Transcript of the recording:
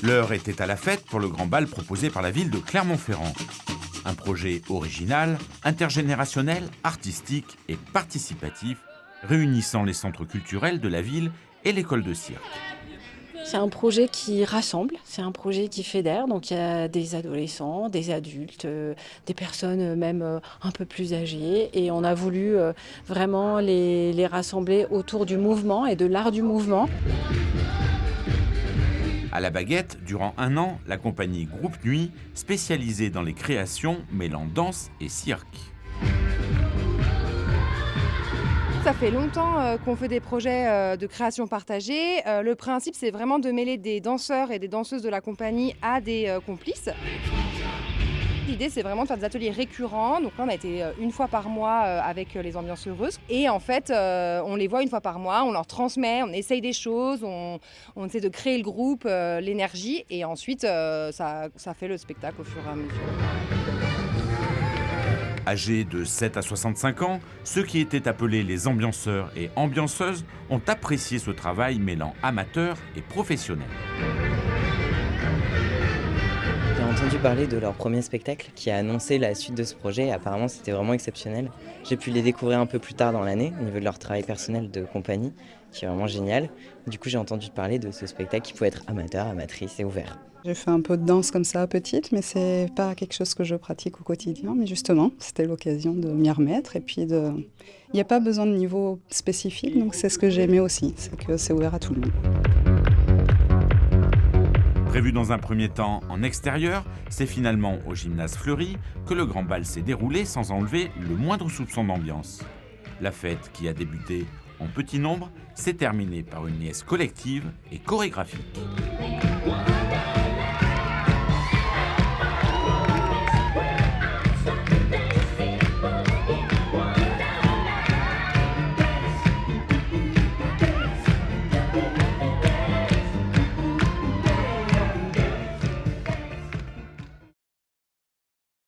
L'heure était à la fête pour le grand bal proposé par la ville de Clermont-Ferrand. Un projet original, intergénérationnel, artistique et participatif, réunissant les centres culturels de la ville et l'école de cirque. C'est un projet qui rassemble, c'est un projet qui fédère. Donc il y a des adolescents, des adultes, des personnes même un peu plus âgées. Et on a voulu vraiment les rassembler autour du mouvement et de l'art du mouvement. À la Baguette, durant 1 an, la compagnie Groupe Nuit, spécialisée dans les créations mêlant danse et cirque. Ça fait longtemps qu'on fait des projets de création partagée. Le principe, c'est vraiment de mêler des danseurs et des danseuses de la compagnie à des complices. L'idée, c'est vraiment de faire des ateliers récurrents. Donc là, on a été 1 fois par mois avec les ambiances heureuses. Et en fait, on les voit 1 fois par mois, on leur transmet, on essaye des choses, on essaie de créer le groupe, l'énergie. Et ensuite, ça fait le spectacle au fur et à mesure. Âgés de 7 à 65 ans, ceux qui étaient appelés les ambianceurs et ambianceuses ont apprécié ce travail mêlant amateurs et professionnels. J'ai entendu parler de leur premier spectacle qui a annoncé la suite de ce projet. Apparemment, c'était vraiment exceptionnel. J'ai pu les découvrir un peu plus tard dans l'année au niveau de leur travail personnel de compagnie, qui est vraiment génial. Du coup, j'ai entendu parler de ce spectacle qui pouvait être amateur, amatrice et ouvert. J'ai fait un peu de danse comme ça petite, mais c'est pas quelque chose que je pratique au quotidien. Mais justement, c'était l'occasion de m'y remettre. Et puis, il n'y a pas besoin de niveau spécifique, donc c'est ce que j'aimais aussi, c'est que c'est ouvert à tout le monde. Prévu dans un premier temps en extérieur, c'est finalement au gymnase Fleury que le grand bal s'est déroulé sans enlever le moindre soupçon d'ambiance. La fête, qui a débuté en petit nombre, s'est terminée par une liesse collective et chorégraphique.